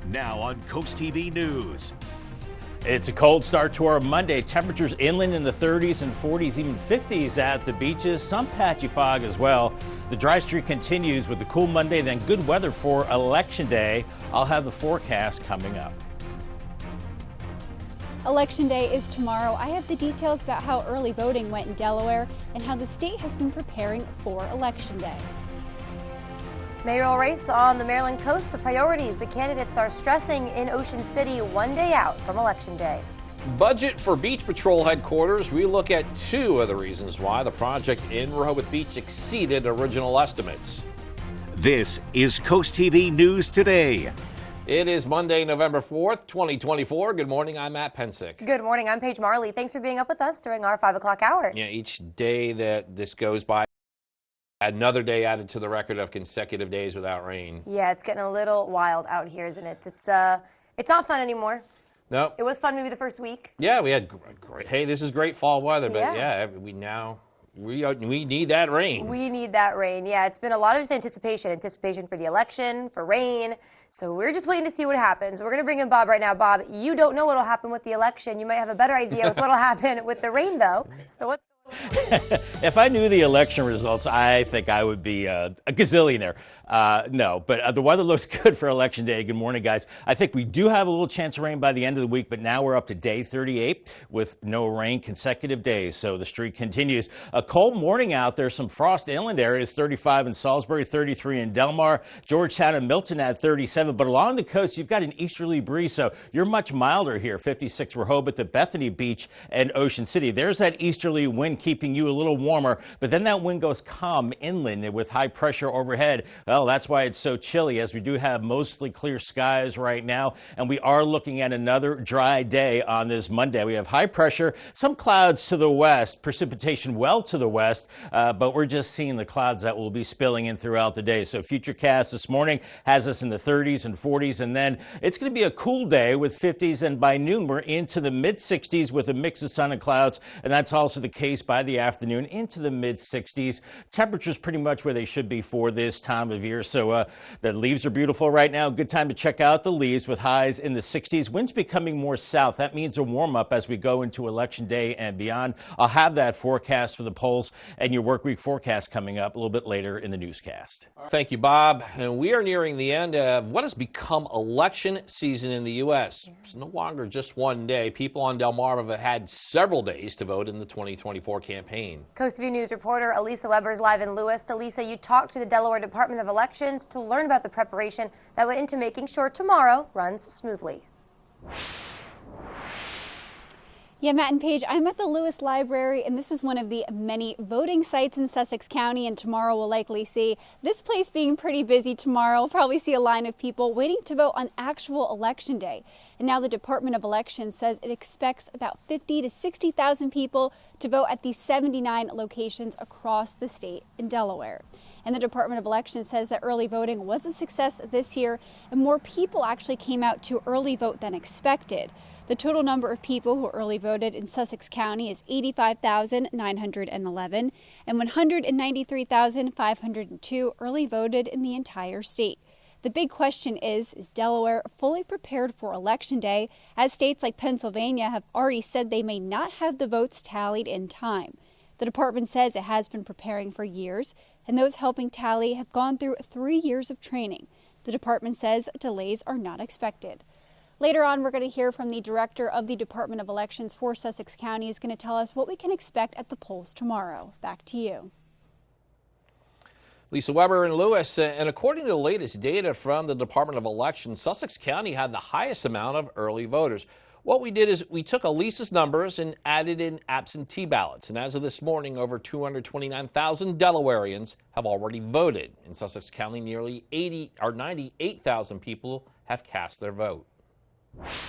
Now on Coast TV News. It's a cold start to our Monday. Temperatures inland in the 30s and 40s, even 50s at the beaches. Some patchy fog as well. The dry streak continues with the cool Monday, then good weather for Election Day. I'll have the forecast coming up. Election Day is tomorrow. I have the details about how early voting went in Delaware and how the state has been preparing for Election Day. Mayoral race on the Maryland coast, the priorities the candidates are stressing in Ocean City one day out from Election Day. Budget for Beach Patrol headquarters. We look at two of the reasons why the project in Rehoboth Beach exceeded original estimates. This is Coast TV News Today. It is Monday, November 4th, 2024. Good morning, I'm Matt Pensick. Good morning, I'm Paige Marley. Thanks for being up with us during our 5 o'clock hour. Yeah, each day that this goes by, another day added to the record of consecutive days without rain. Yeah, it's getting a little wild out here, isn't it? It's not fun anymore. No. It was fun maybe the first week. Yeah, we had great. Hey, this is great fall weather, but Yeah. we need that rain. We need that rain. Yeah, it's been a lot of anticipation for the election, for rain. So we're just waiting to see what happens. We're going to bring in Bob right now. Bob, you don't know what will happen with the election. You might have a better idea with what will happen with the rain, though. So what's If I knew the election results, I think I would be a gazillionaire. No, but the weather looks good for Election Day. Good morning, guys. I think we do have a little chance of rain by the end of the week, but now we're up to day 38 with no rain consecutive days. So the streak continues. A cold morning out there. Some frost inland areas, 35 in Salisbury, 33 in Delmar, Georgetown and Milton at 37. But along the coast, you've got an easterly breeze, so you're much milder here. 56 Rehoboth at Bethany Beach and Ocean City. There's that easterly wind keeping you a little warmer, but then that wind goes calm inland with high pressure overhead. Well, that's why it's so chilly, as we do have mostly clear skies right now, and we are looking at another dry day on this Monday. We have high pressure, some clouds to the west, precipitation well to the west, but we're just seeing the clouds that will be spilling in throughout the day. So Futurecast this morning has us in the 30s and 40s, and then it's going to be a cool day with 50s, and by noon we're into the mid-60s with a mix of sun and clouds, and that's also the case by the afternoon into the mid-60s. Temperatures pretty much where they should be for this time of year. So the leaves are beautiful right now. Good time to check out the leaves with highs in the 60s. Winds becoming more south. That means a warm up as we go into Election Day and beyond. I'll have that forecast for the polls and your work week forecast coming up a little bit later in the newscast. Thank you, Bob. And we are nearing the end of what has become election season in the U.S. It's no longer just one day. People on Delmar have had several days to vote in the 2024 campaign. Coast TV News reporter Elisa Weber is live in Lewis. Elisa, you talked to the Delaware Department of Elections to learn about the preparation that went into making sure tomorrow runs smoothly. Yeah, Matt and Paige, I'm at the Lewis Library, and this is one of the many voting sites in Sussex County, and tomorrow we'll likely see this place being pretty busy tomorrow. We'll probably see a line of people waiting to vote on actual Election Day. And now the Department of Elections says it expects about 50 to 60,000 people to vote at these 79 locations across the state in Delaware. And the Department of Elections says that early voting was a success this year, and more people actually came out to early vote than expected. The total number of people who early voted in Sussex County is 85,911, and 193,502 early voted in the entire state. The big question is Delaware fully prepared for Election Day, as states like Pennsylvania have already said they may not have the votes tallied in time? The department says it has been preparing for years, and those helping tally have gone through 3 years of training. The department says delays are not expected. Later on, we're going to hear from the director of the Department of Elections for Sussex County, who's going to tell us what we can expect at the polls tomorrow. Back to you. Lisa Weber in Lewis, and according to the latest data from the Department of Elections, Sussex County had the highest amount of early voters. What we did is we took Elisa's numbers and added in absentee ballots, and as of this morning, over 229,000 Delawareans have already voted. In Sussex County, nearly 98,000 people have cast their vote.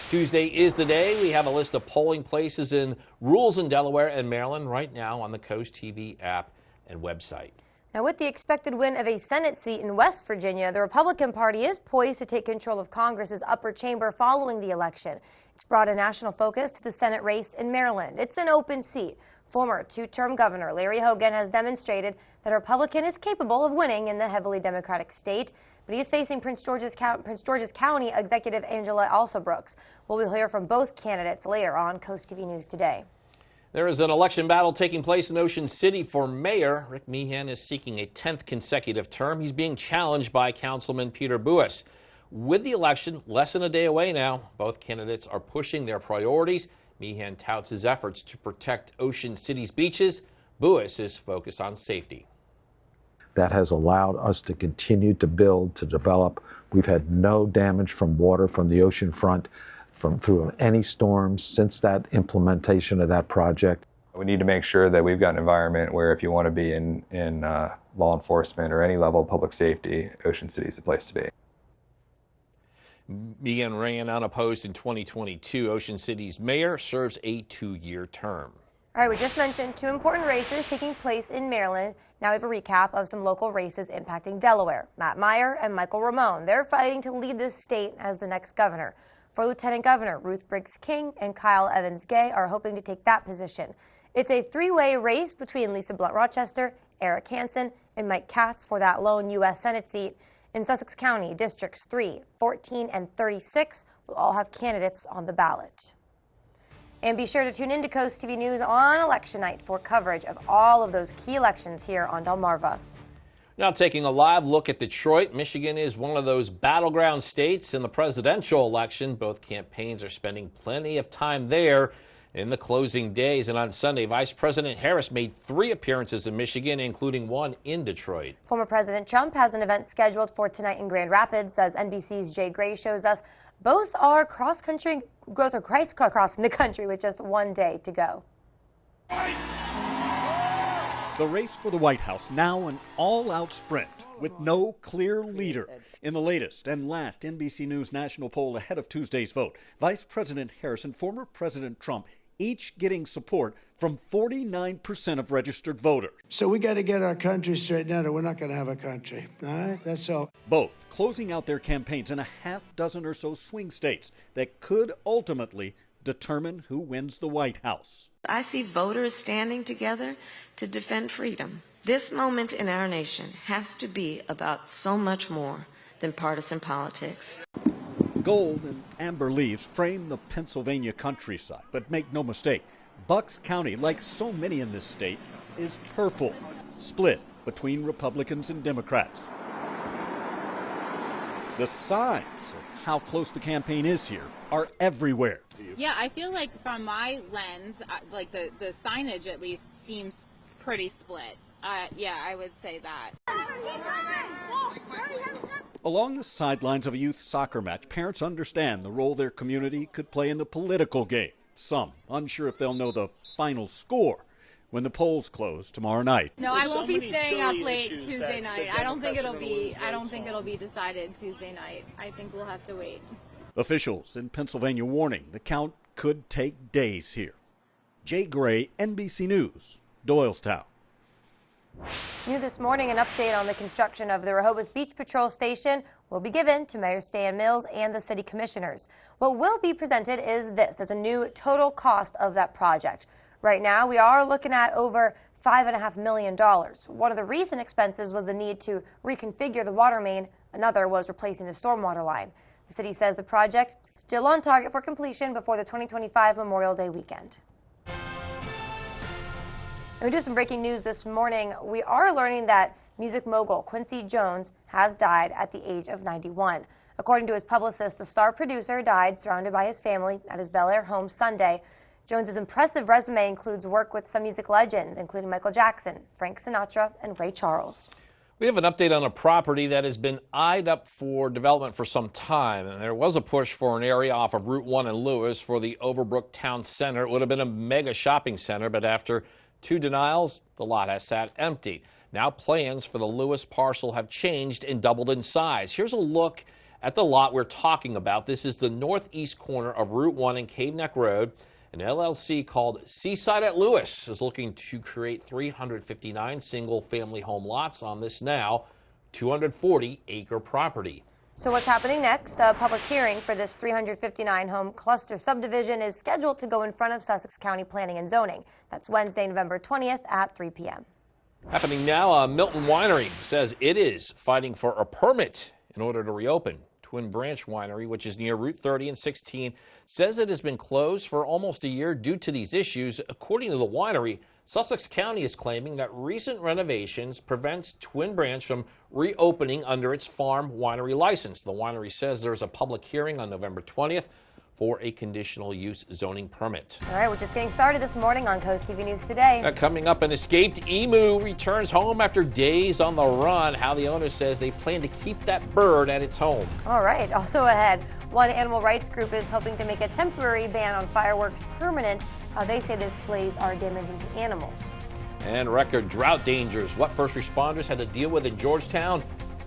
Tuesday is the day. We have a list of polling places and rules in Delaware and Maryland right now on the Coast TV app and website. Now, with the expected win of a Senate seat in West Virginia, the Republican Party is poised to take control of Congress's upper chamber following the election. It's brought a national focus to the Senate race in Maryland. It's an open seat. Former two-term Governor Larry Hogan has demonstrated that a Republican is capable of winning in the heavily Democratic state, but he is facing Prince George's County Executive Angela Alsobrooks. We'll hear from both candidates later on CoastTV News Today. There is an election battle taking place in Ocean City for mayor. Rick Meehan is seeking a 10th consecutive term. He's being challenged by Councilman Peter Buis. With the election less than a day away now, both candidates are pushing their priorities. Meehan touts his efforts to protect Ocean City's beaches. Buis is focused on safety. That has allowed us to continue to build, to develop. We've had no damage from water from the ocean front through any storms since that implementation of that project. We need to make sure that we've got an environment where if you want to be in law enforcement or any level of public safety, Ocean City is the place to be. Meehan ran unopposed in 2022. Ocean City's mayor serves a 2-year term. All right, we just mentioned 2 important races taking place in Maryland. Now we have a recap of some local races impacting Delaware. Matt Meyer and Michael Ramone, they're fighting to lead this state as the next governor. For Lieutenant Governor, Ruth Briggs King and Kyle Evans Gay are hoping to take that position. It's a 3-way race between Lisa Blunt Rochester, Eric Hansen, and Mike Katz for that lone U.S. Senate seat. In Sussex County, Districts 3, 14, and 36 will all have candidates on the ballot. And be sure to tune in to Coast TV News on election night for coverage of all of those key elections here on Delmarva. Now taking a live look at Detroit, Michigan is one of those battleground states in the presidential election. Both campaigns are spending plenty of time there in the closing days. And on Sunday, Vice President Harris made 3 appearances in Michigan, including one in Detroit. Former President Trump has an event scheduled for tonight in Grand Rapids. As NBC's Jay Gray shows us, both are cross-country growth or crossing the country with just 1 day to go. The race for the White House now an all-out sprint with no clear leader. In the latest and last NBC News national poll ahead of Tuesday's vote, Vice President Harris and former President Trump each getting support from 49% of registered voters. So we got to get our country straightened out or we're not going to have a country. All right, that's all. Both closing out their campaigns in a half dozen or so swing states that could ultimately determine who wins the White House. I see voters standing together to defend freedom. This moment in our nation has to be about so much more than partisan politics. Gold and amber leaves frame the Pennsylvania countryside, but make no mistake, Bucks County, like so many in this state, is purple, split between Republicans and Democrats. The signs of how close the campaign is here are everywhere. Yeah, I feel like from my lens, like the signage at least seems pretty split. Yeah, I would say that. Along the sidelines of a youth soccer match, parents understand the role their community could play in the political game. Some unsure if they'll know the final score when the polls close tomorrow night. No, I won't be staying up late Tuesday night. I don't think it'll be decided Tuesday night. I think we'll have to wait. Officials in Pennsylvania warning the count could take days here. Jay Gray, NBC News, Doylestown. New this morning, an update on the construction of the Rehoboth Beach Patrol Station will be given to Mayor Stan Mills and the city commissioners. What will be presented is this. There's a new total cost of that project. Right now, we are looking at over $5.5 million. One of the recent expenses was the need to reconfigure the water main. Another was replacing the stormwater line. The city says the project still on target for completion before the 2025 Memorial Day weekend. And we do some breaking news this morning. We are learning that music mogul Quincy Jones has died at the age of 91. According to his publicist, the star producer died surrounded by his family at his Bel Air home Sunday. Jones's impressive resume includes work with some music legends, including Michael Jackson, Frank Sinatra, and Ray Charles. We have an update on a property that has been eyed up for development for some time. And there was a push for an area off of Route 1 in Lewis for the Overbrook Town Center. It would have been a mega shopping center, but after 2 denials, the lot has sat empty. Now plans for the Lewis parcel have changed and doubled in size. Here's a look at the lot we're talking about. This is the northeast corner of Route 1 and Cave Neck Road. An LLC called Seaside at Lewis is looking to create 359 single-family home lots on this now 240-acre property. So what's happening next? A public hearing for this 359-home cluster subdivision is scheduled to go in front of Sussex County Planning and Zoning. That's Wednesday, November 20th at 3 p.m. Happening now, Milton Winery says it is fighting for a permit in order to reopen. Twin Branch Winery, which is near Route 30 and 16, says it has been closed for almost a year due to these issues. According to the winery, Sussex County is claiming that recent renovations prevents Twin Branch from reopening under its farm winery license. The winery says there's a public hearing on November 20th for a conditional use zoning permit. All right, we're just getting started this morning on Coast TV News Today. Coming up, an escaped emu returns home after days on the run. How the owner says they plan to keep that bird at its home. All right, also ahead, one animal rights group is hoping to make a temporary ban on fireworks permanent. They say the displays are damaging to animals. And record drought dangers, what first responders had to deal with in Georgetown.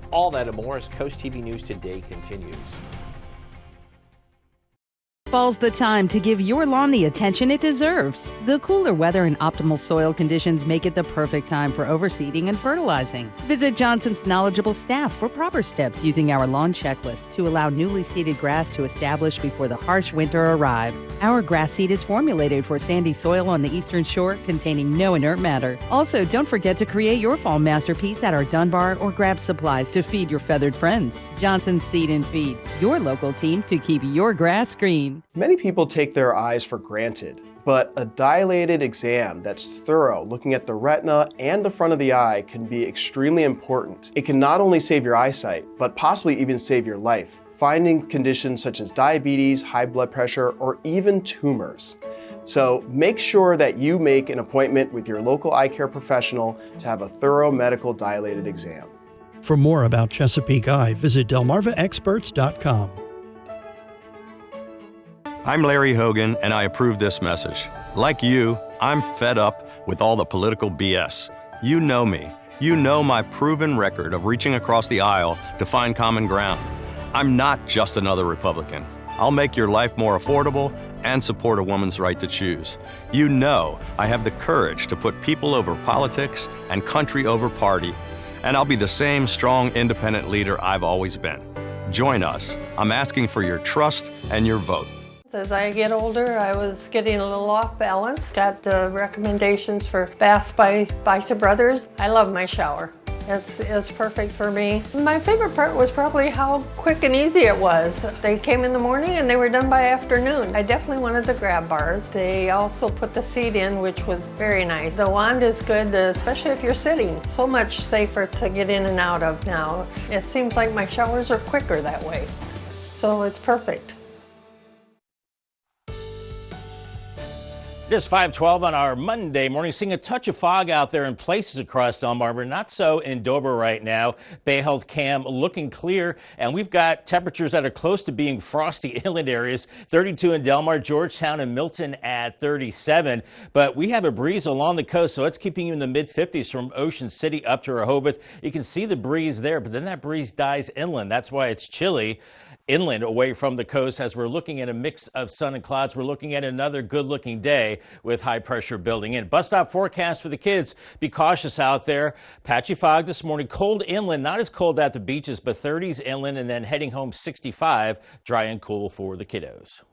All that and more as Coast TV News Today continues. Fall's the time to give your lawn the attention it deserves. The cooler weather and optimal soil conditions make it the perfect time for overseeding and fertilizing. Visit Johnson's knowledgeable staff for proper steps using our lawn checklist to allow newly seeded grass to establish before the harsh winter arrives. Our grass seed is formulated for sandy soil on the eastern shore containing no inert matter. Also, don't forget to create your fall masterpiece at our Dunbar or grab supplies to feed your feathered friends. Johnson's Seed and Feed, your local team to keep your grass green. Many people take their eyes for granted, but a dilated exam that's thorough, looking at the retina and the front of the eye, can be extremely important. It can not only save your eyesight, but possibly even save your life, finding conditions such as diabetes, high blood pressure, or even tumors. So make sure that you make an appointment with your local eye care professional to have a thorough medical dilated exam. For more about Chesapeake Eye, visit delmarvaexperts.com. I'm Larry Hogan, and I approve this message. Like you, I'm fed up with all the political BS. You know me. You know my proven record of reaching across the aisle to find common ground. I'm not just another Republican. I'll make your life more affordable and support a woman's right to choose. You know I have the courage to put people over politics and country over party, and I'll be the same strong, independent leader I've always been. Join us. I'm asking for your trust and your vote. As I get older, I was getting a little off balance. Got recommendations for baths by Bicep Brothers. I love my shower. It's perfect for me. My favorite part was probably how quick and easy it was. They came in the morning and they were done by afternoon. I definitely wanted the grab bars. They also put the seat in, which was very nice. The wand is good, especially if you're sitting. So much safer to get in and out of now. It seems like my showers are quicker that way. So it's perfect. It is 5:12 on our Monday morning. Seeing a touch of fog out there in places across Delmarva, not so in Dover right now. Bay Health Cam looking clear, and we've got temperatures that are close to being frosty inland areas. 32 in Delmar, Georgetown, and Milton at 37. But we have a breeze along the coast, so it's keeping you in the mid-50s from Ocean City up to Rehoboth. You can see the breeze there, but then that breeze dies inland. That's why it's chilly inland away from the coast. As we're looking at a mix of sun and clouds, we're looking at another good-looking day with high pressure building in. Bus stop forecast for the kids. Be cautious out there. Patchy fog this morning. Cold inland, not as cold at the beaches, but 30s inland, and then heading home 65. Dry and cool for the kiddos.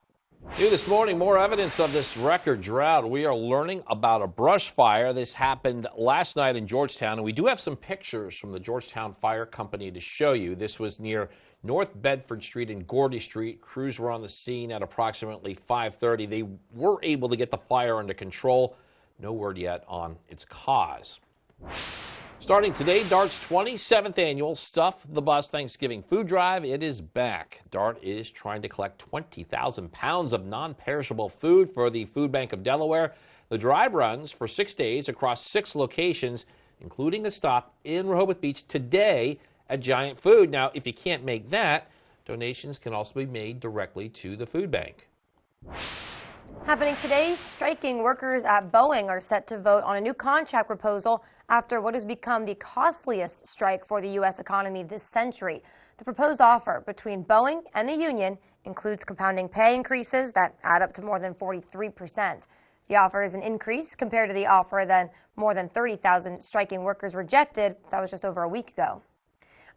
New this morning, more evidence of this record drought. We are learning about a brush fire. This happened last night in Georgetown, and we do have some pictures from the Georgetown Fire Company to show you. This was near North Bedford Street and Gordy Street. Crews were on the scene at approximately 5:30. They were able to get the fire under control. No word yet on its cause. Starting today, DART's 27th annual Stuff the Bus Thanksgiving Food Drive. It is back. DART is trying to collect 20,000 pounds of non-perishable food for the Food Bank of Delaware. The drive runs for 6 days across 6 locations, including a stop in Rehoboth Beach today at Giant Food. Now, if you can't make that, donations can also be made directly to the food bank. Happening today, striking workers at Boeing are set to vote on a new contract proposal after what has become the costliest strike for the U.S. economy this century. The proposed offer between Boeing and the union includes compounding pay increases that add up to more than 43%. The offer is an increase compared to the offer that more than 30,000 striking workers rejected. That was just over a week ago.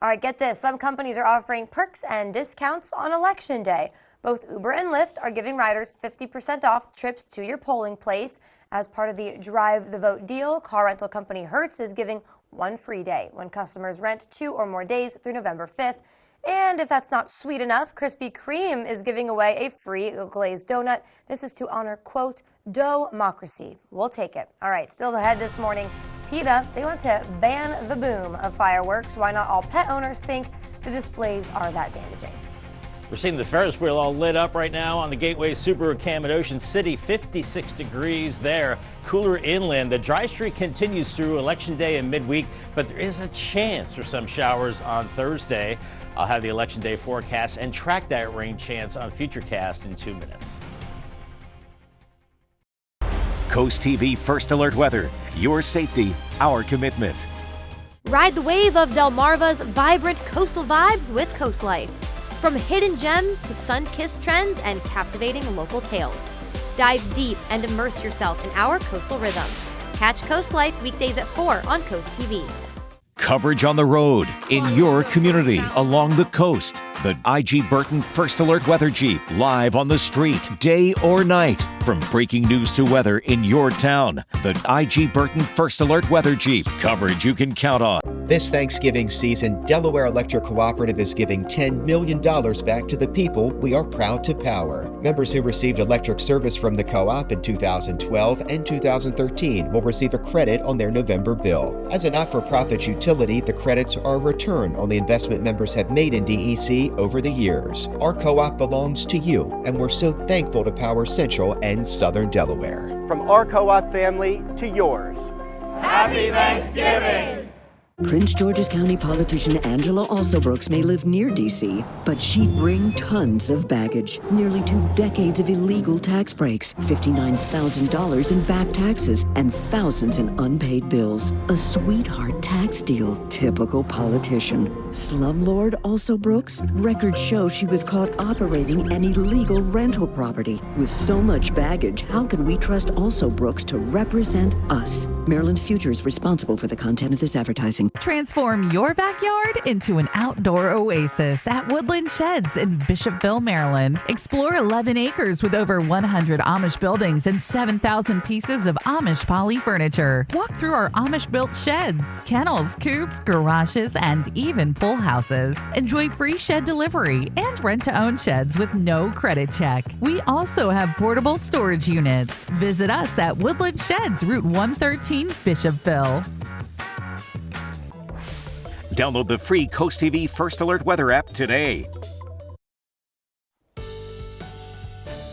All right, get this. Some companies are offering perks and discounts on Election Day. Both Uber and Lyft are giving riders 50% off trips to your polling place. As part of the Drive the Vote deal, car rental company Hertz is giving one free day when customers rent 2 or more days through November 5th. And if that's not sweet enough, Krispy Kreme is giving away a free glazed donut. This is to honor, quote, dough-mocracy. We'll take it. All right, still ahead this morning. PETA, they want to ban the boom of fireworks. Why not all pet owners think the displays are that damaging? We're seeing the Ferris wheel all lit up right now on the Gateway Subaru Cam in Ocean City. 56 degrees there. Cooler inland. The dry streak continues through Election Day and midweek, but there is a chance for some showers on Thursday. I'll have the Election Day forecast and track that rain chance on Futurecast in 2 minutes. Coast TV First Alert Weather. Your safety, our commitment. Ride the wave of Delmarva's vibrant coastal vibes with Coast Life. From hidden gems to sun-kissed trends and captivating local tales. Dive deep and immerse yourself in our coastal rhythm. Catch Coast Life weekdays at 4 on Coast TV. Coverage on the road, in your community, along the coast. The IG Burton First Alert Weather Jeep, live on the street, day or night. From breaking news to weather in your town, the IG Burton First Alert Weather Jeep. Coverage you can count on. This Thanksgiving season, Delaware Electric Cooperative is giving $10 million back to the people we are proud to power. Members who received electric service from the co-op in 2012 and 2013 will receive a credit on their November bill. As a not-for-profit utility, the credits are a return on the investment members have made in DEC over the years. Our co-op belongs to you, and we're so thankful to power Central and Southern Delaware. From our co-op family to yours. Happy Thanksgiving! Prince George's County politician Angela Alsobrooks may live near D.C., but she'd bring tons of baggage. Nearly 2 decades of illegal tax breaks, $59,000 in back taxes, and thousands in unpaid bills. A sweetheart tax deal, typical politician. Slumlord Alsobrooks? Records show she was caught operating an illegal rental property. With so much baggage, how can we trust Alsobrooks to represent us? Maryland's Future is responsible for the content of this advertising. Transform your backyard into an outdoor oasis at Woodland Sheds in Bishopville, Maryland. Explore 11 acres with over 100 Amish buildings and 7,000 pieces of Amish poly furniture. Walk through our Amish-built sheds, kennels, coops, garages, and even pool houses. Enjoy free shed delivery and rent-to-own sheds with no credit check. We also have portable storage units. Visit us at Woodland Sheds, Route 113, Bishopville. Download the free Coast TV First Alert Weather app today.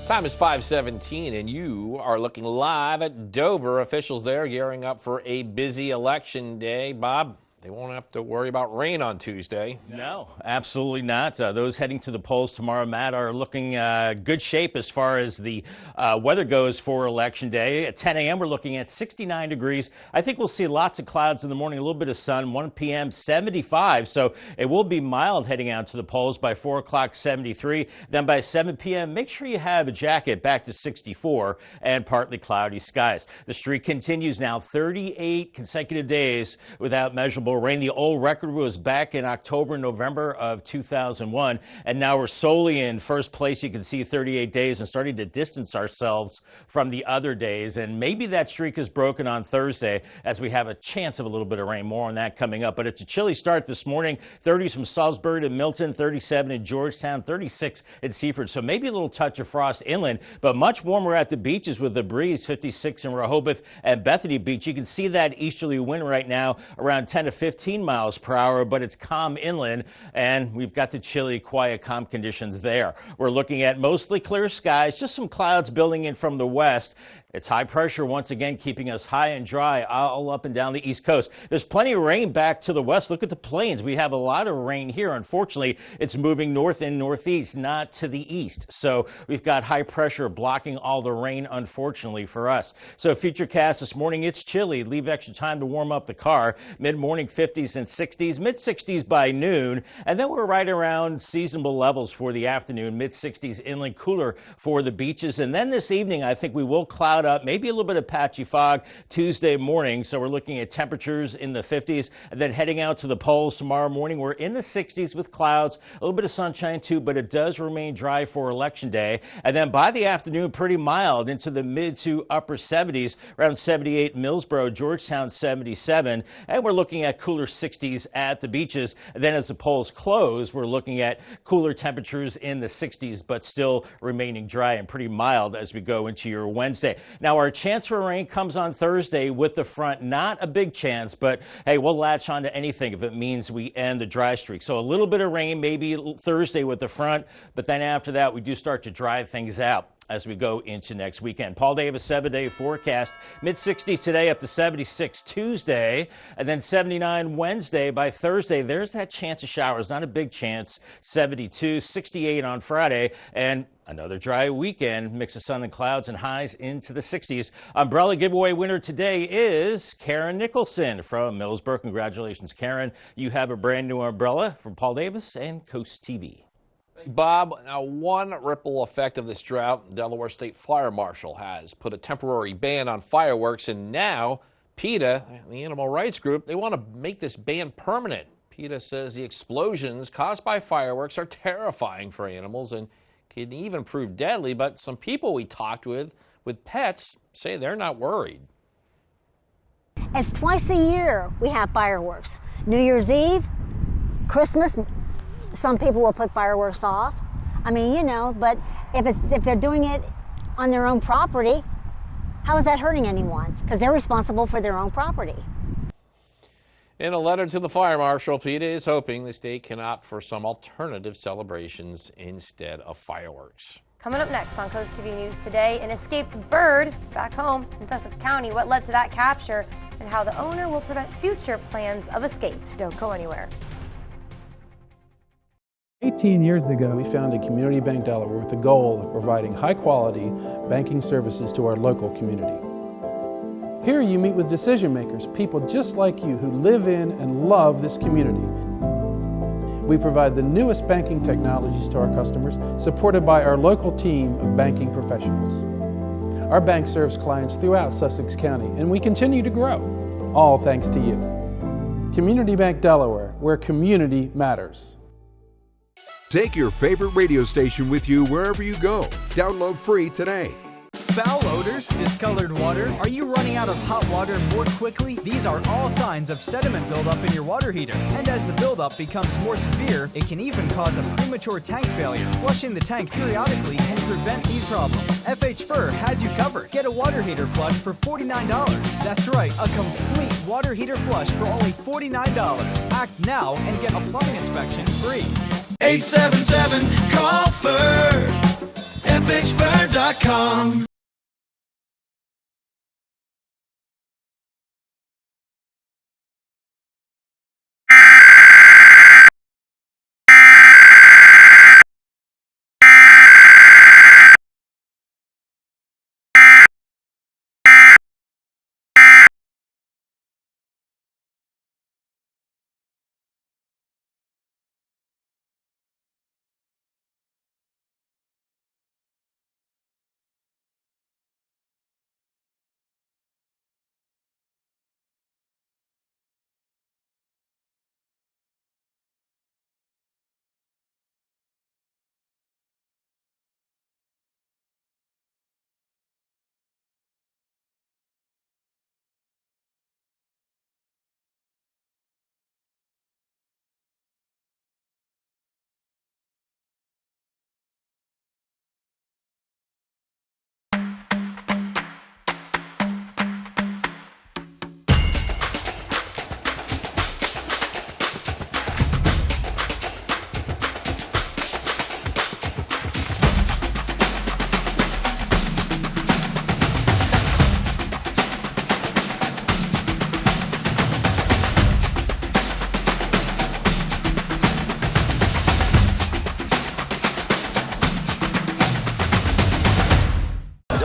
Time is 5:17, and you are looking live at Dover. Officials there gearing up for a busy election day. Bob, they won't have to worry about rain on Tuesday. No, absolutely not. Those heading to the polls tomorrow, Matt, are looking good shape as far as the weather goes for Election Day. At 10 a.m., we're looking at 69 degrees. I think we'll see lots of clouds in the morning, a little bit of sun. 1 p.m., 75. So it will be mild heading out to the polls. By 4 o'clock, 73. Then by 7 p.m., make sure you have a jacket, back to 64 and partly cloudy skies. The streak continues now, 38 consecutive days without measurable rain. The old record was back in October, November of 2001, and now we're solely in first place. You can see 38 days and starting to distance ourselves from the other days, and maybe that streak is broken on Thursday as we have a chance of a little bit of rain. More on that coming up, but it's a chilly start this morning. 30s from Salisbury to Milton, 37 in Georgetown, 36 in Seaford, so maybe a little touch of frost inland, but much warmer at the beaches with the breeze. 56 in Rehoboth and Bethany Beach. You can see that easterly wind right now around 10 to 15 miles per hour, but it's calm inland, and we've got the chilly, quiet, calm conditions there. We're looking at mostly clear skies, just some clouds building in from the west. It's high pressure once again, keeping us high and dry all up and down the East Coast. There's plenty of rain back to the west. Look at the plains. We have a lot of rain here. Unfortunately, it's moving north and northeast, not to the east. So we've got high pressure blocking all the rain, unfortunately, for us. So futurecast this morning, it's chilly. Leave extra time to warm up the car. Mid-morning 50s and 60s, mid-60s by noon. And then we're right around seasonable levels for the afternoon, mid-60s inland, cooler for the beaches. And then this evening, I think we will cloud up, maybe a little bit of patchy fog Tuesday morning. So we're looking at temperatures in the 50s, and then heading out to the poles tomorrow morning. We're in the 60s with clouds, a little bit of sunshine too, but it does remain dry for Election Day. And then by the afternoon, pretty mild into the mid to upper 70s, around 78 Millsboro, Georgetown 77. And we're looking at cooler 60s at the beaches. And then as the polls close, we're looking at cooler temperatures in the 60s, but still remaining dry and pretty mild as we go into your Wednesday. Now, our chance for rain comes on Thursday with the front. Not a big chance, but hey, we'll latch on to anything if it means we end the dry streak. So a little bit of rain maybe Thursday with the front, but then after that, we do start to dry things out as we go into next weekend. Paul Davis 7-day forecast, mid-60s today up to 76 Tuesday, and then 79 Wednesday. By Thursday, there's that chance of showers, not a big chance, 72, 68 on Friday, and another dry weekend, mix of sun and clouds and highs into the 60s. Umbrella giveaway winner today is Karen Nicholson from Millsboro. Congratulations, Karen. You have a brand new umbrella from Paul Davis and Coast TV. Bob, now one ripple effect of this drought, Delaware State Fire Marshal has put a temporary ban on fireworks, and now PETA, the animal rights group, they want to make this ban permanent. PETA says the explosions caused by fireworks are terrifying for animals and can even prove deadly, but some people we talked with pets say they're not worried. It's twice a year we have fireworks. New Year's Eve, Christmas. Some people will put fireworks off. I mean, you know, but if they're doing it on their own property, how is that hurting anyone? Because they're responsible for their own property. In a letter to the fire marshal, PETA is hoping the state can opt for some alternative celebrations instead of fireworks. Coming up next on Coast TV News today, an escaped bird back home in Sussex County, what led to that capture, and how the owner will prevent future plans of escape. Don't go anywhere. 18 years ago, we founded Community Bank Delaware with the goal of providing high-quality banking services to our local community. Here you meet with decision makers, people just like you who live in and love this community. We provide the newest banking technologies to our customers, supported by our local team of banking professionals. Our bank serves clients throughout Sussex County, and we continue to grow, all thanks to you. Community Bank Delaware, where community matters. Take your favorite radio station with you wherever you go. Download free today. Foul odors, discolored water. Are you running out of hot water more quickly? These are all signs of sediment buildup in your water heater. And as the buildup becomes more severe, it can even cause a premature tank failure. Flushing the tank periodically can prevent these problems. FH Fur has you covered. Get a water heater flush for $49. That's right, a complete water heater flush for only $49. Act now and get a plumbing inspection free. 877-CALL-FUR, FHFur.com.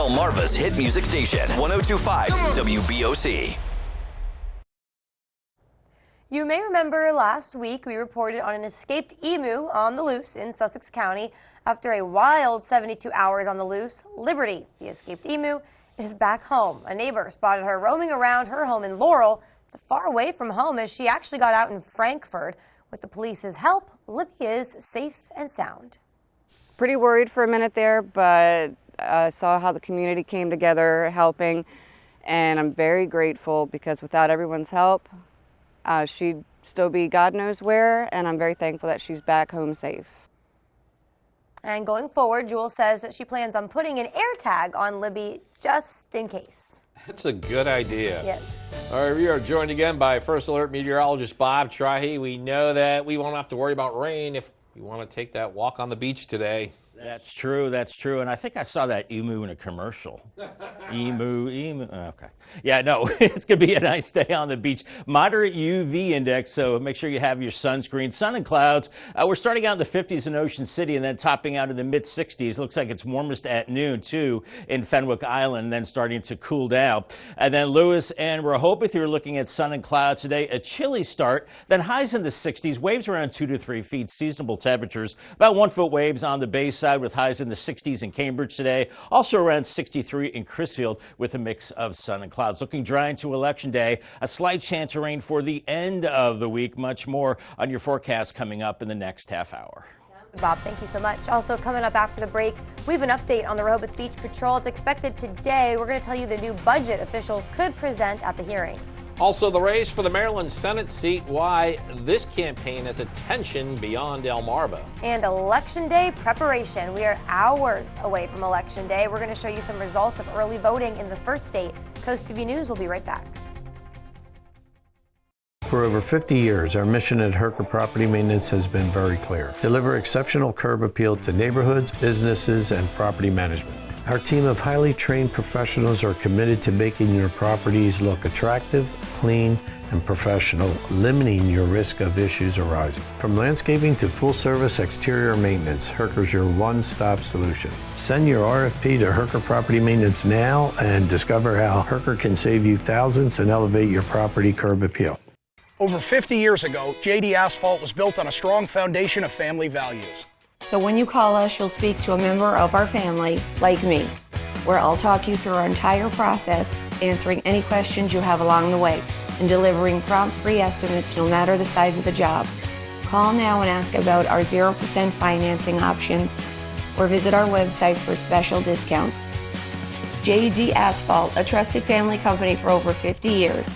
Delmarva's hit music station, 102.5 WBOC. You may remember last week we reported on an escaped emu on the loose in Sussex County. After a wild 72 hours on the loose, Liberty, the escaped emu, is back home. A neighbor spotted her roaming around her home in Laurel. It's far away from home as she actually got out in Frankfurt. With the police's help, Libby is safe and sound. Pretty worried for a minute there, but I saw how the community came together helping, and I'm very grateful because without everyone's help, she'd still be God knows where, and I'm very thankful that she's back home safe. And going forward, Jewel says that she plans on putting an air tag on Libby just in case. That's a good idea. Yes. All right, we are joined again by First Alert meteorologist Bob Trahy. We know that we won't have to worry about rain if we want to take that walk on the beach today. That's true. That's true. And I think I saw that emu in a commercial. Emu. Okay. Yeah, no, it's going to be a nice day on the beach. Moderate UV index, so make sure you have your sunscreen. Sun and clouds. We're starting out in the 50s in Ocean City and then topping out in the mid-60s. Looks like it's warmest at noon, too, in Fenwick Island, and then starting to cool down. And then Lewis and Rehoboth, you're looking at sun and clouds today. A chilly start, then highs in the 60s, waves around 2 to 3 feet, seasonable temperatures, about 1 foot waves on the bay side with highs in the 60s in Cambridge today. Also around 63 in Crisfield with a mix of sun and clouds. Looking dry into Election Day. A slight chance of rain for the end of the week. Much more on your forecast coming up in the next half hour. Bob, thank you so much. Also coming up after the break, we have an update on the Rehoboth Beach Patrol. It's expected today. We're going to tell you the new budget officials could present at the hearing. Also, the race for the Maryland Senate seat, why this campaign has a tension beyond Delmarva. And Election Day preparation. We are hours away from Election Day. We're going to show you some results of early voting in the first state. CoastTV News will be right back. For over 50 years, our mission at Herker Property Maintenance has been very clear. Deliver exceptional curb appeal to neighborhoods, businesses, and property management. Our team of highly trained professionals are committed to making your properties look attractive, clean, and professional, limiting your risk of issues arising. From landscaping to full-service exterior maintenance, Herker's your one-stop solution. Send your RFP to Herker Property Maintenance now and discover how Herker can save you thousands and elevate your property curb appeal. Over 50 years ago, JD Asphalt was built on a strong foundation of family values. So when you call us, you'll speak to a member of our family, like me, where I'll talk you through our entire process, answering any questions you have along the way, and delivering prompt free estimates no matter the size of the job. Call now and ask about our 0% financing options, or visit our website for special discounts. JD Asphalt, a trusted family company for over 50 years.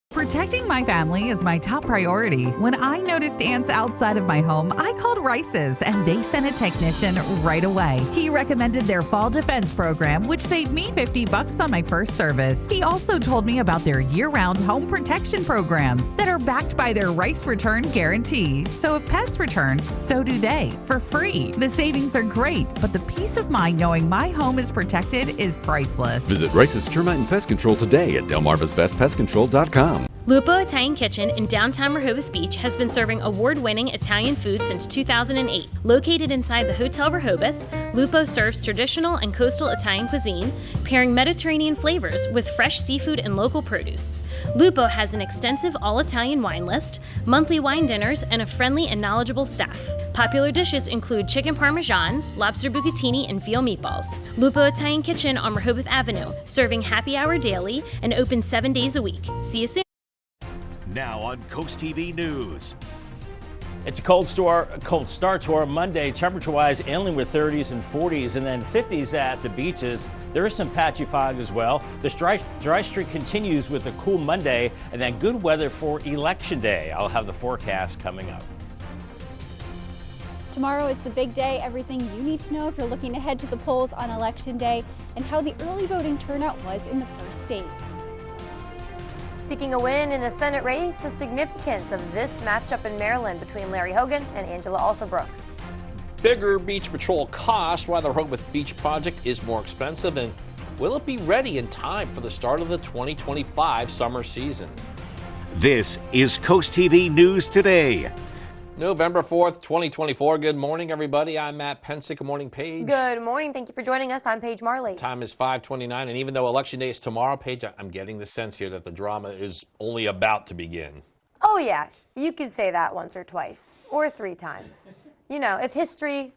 Protecting my family is my top priority. When I noticed ants outside of my home, I called Rice's and they sent a technician right away. He recommended their fall defense program, which saved me $50 on my first service. He also told me about their year-round home protection programs that are backed by their Rice Return Guarantee. So if pests return, so do they, for free. The savings are great, but the peace of mind knowing my home is protected is priceless. Visit Rice's Termite and Pest Control today at delmarvasbestpestcontrol.com. Lupo Italian Kitchen in downtown Rehoboth Beach has been serving award-winning Italian food since 2008. Located inside the Hotel Rehoboth, Lupo serves traditional and coastal Italian cuisine, pairing Mediterranean flavors with fresh seafood and local produce. Lupo has an extensive all-Italian wine list, monthly wine dinners, and a friendly and knowledgeable staff. Popular dishes include chicken parmesan, lobster bucatini, and veal meatballs. Lupo Italian Kitchen on Rehoboth Avenue, serving happy hour daily and open 7 days a week. See you soon. Now on CoastTV News. It's a cold start to our Monday. Temperature-wise, inland with 30s and 40s, and then 50s at the beaches. There is some patchy fog as well. This dry streak continues with a cool Monday, and then good weather for Election Day. I'll have the forecast coming up. Tomorrow is the big day. Everything you need to know if you're looking ahead to the polls on Election Day, and how the early voting turnout was in the first state. Seeking a win in the Senate race, the significance of this matchup in Maryland between Larry Hogan and Angela Alsobrooks. Bigger beach patrol costs, why the Rehoboth Beach project is more expensive, and will it be ready in time for the start of the 2025 summer season? This is CoastTV News Today. November 4th, 2024. Good morning, everybody. I'm Matt Pensick. Good morning, Paige. Good morning. Thank you for joining us. I'm Paige Marley. Time is 5:29, and even though Election Day is tomorrow, Paige, I'm getting the sense here that the drama is only about to begin. Oh, yeah. You could say that once or twice or 3 times. You know, if history...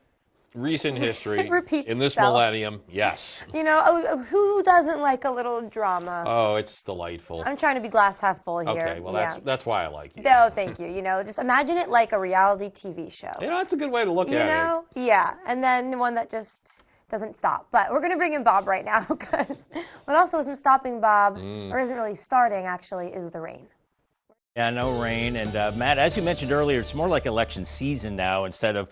Recent history repeats in this itself. millennium, yes. You know, who doesn't like a little drama? Oh, it's delightful. I'm trying to be glass half full here. Okay, well, that's why I like you. No, thank you. You know, just imagine it like a reality TV show. You know, that's a good way to look at it. You know? Yeah. And then one that just doesn't stop. But we're going to bring in Bob right now because what also isn't stopping Bob, or isn't really starting actually, is the rain. Yeah, no rain. And Matt, as you mentioned earlier, it's more like election season now instead of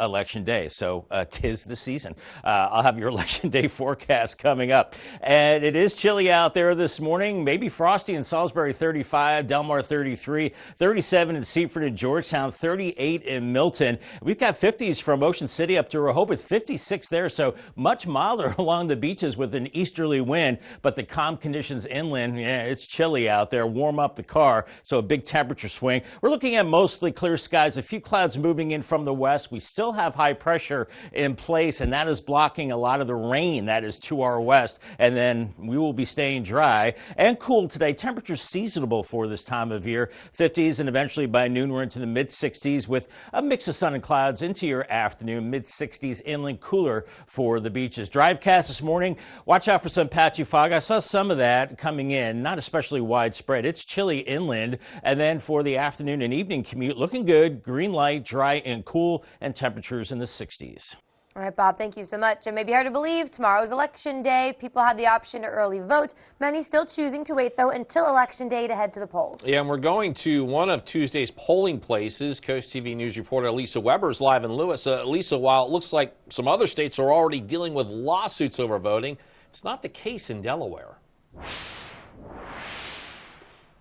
election day. So 'tis the season. I'll have your election day forecast coming up. And it is chilly out there this morning. Maybe frosty in Salisbury, 35, Delmar, 33, 37 in Seaford and Georgetown, 38 in Milton. We've got 50s from Ocean City up to Rehoboth, 56 there. So much milder along the beaches with an easterly wind. But the calm conditions inland, yeah, it's chilly out there. Warm up the car. So big temperature swing. We're looking at mostly clear skies, a few clouds moving in from the west. We still have high pressure in place, and that is blocking a lot of the rain that is to our west. And then we will be staying dry and cool today. Temperatures seasonable for this time of year. 50s, and eventually by noon we're into the mid 60s with a mix of sun and clouds into your afternoon. Mid 60s inland, cooler for the beaches. Drivecast this morning. Watch out for some patchy fog. I saw some of that coming in, not especially widespread. It's chilly inland. And then for the afternoon and evening commute, looking good, green light, dry and cool, and temperatures in the 60s. All right, Bob, thank you so much. It may be hard to believe tomorrow's election day. People had the option to early vote. Many still choosing to wait, though, until election day to head to the polls. Yeah, and we're going to one of Tuesday's polling places. Coast TV News reporter Lisa Weber is live in Lewis. Lisa, while it looks like some other states are already dealing with lawsuits over voting, it's not the case in Delaware.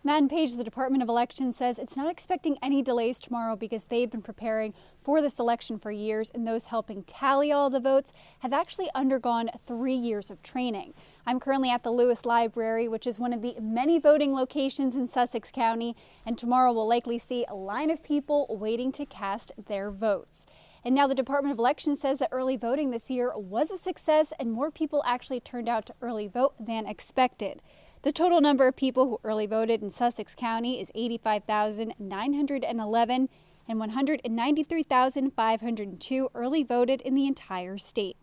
Matt and Paige, the Department of Elections says it's not expecting any delays tomorrow because they've been preparing for this election for years, and those helping tally all the votes have actually undergone 3 years of training. I'm currently at the Lewis Library, which is one of the many voting locations in Sussex County, and tomorrow we'll likely see a line of people waiting to cast their votes. And now the Department of Elections says that early voting this year was a success and more people actually turned out to early vote than expected. The total number of people who early voted in Sussex County is 85,911, and 193,502 early voted in the entire state.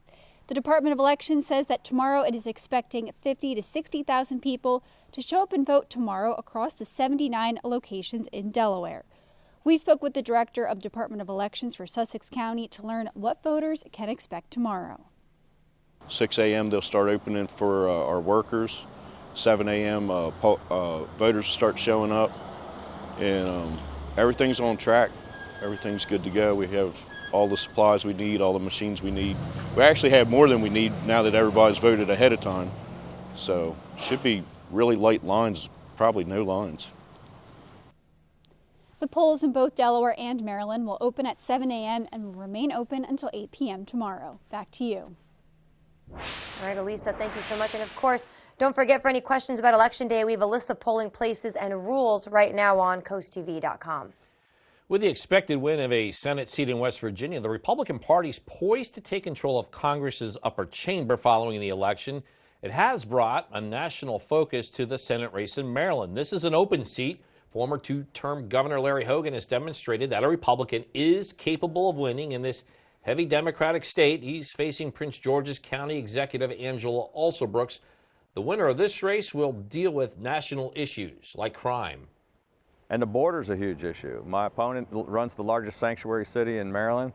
The Department of Elections says that tomorrow it is expecting 50,000 to 60,000 people to show up and vote tomorrow across the 79 locations in Delaware. We spoke with the Director of Department of Elections for Sussex County to learn what voters can expect tomorrow. 6 a.m. they'll start opening for our workers. 7 a.m. Voters start showing up, and everything's on track. Everything's good to go. We have all the supplies we need, all the machines we need. We actually have more than we need now that everybody's voted ahead of time. So should be really light lines, probably no lines. The polls in both Delaware and Maryland will open at 7 a.m. and will remain open until 8 p.m. tomorrow. Back to you. All right, Elisa, thank you so much. And of course, don't forget, for any questions about Election Day, we have a list of polling places and rules right now on CoastTV.com. With the expected win of a Senate seat in West Virginia, the Republican Party is poised to take control of Congress's upper chamber following the election. It has brought a national focus to the Senate race in Maryland. This is an open seat. Former two-term Governor Larry Hogan has demonstrated that a Republican is capable of winning in this heavy Democratic state. He's facing Prince George's County Executive Angela Alsobrooks. The winner of this race will deal with national issues like crime. And the border's a huge issue. My opponent runs the largest sanctuary city in Maryland,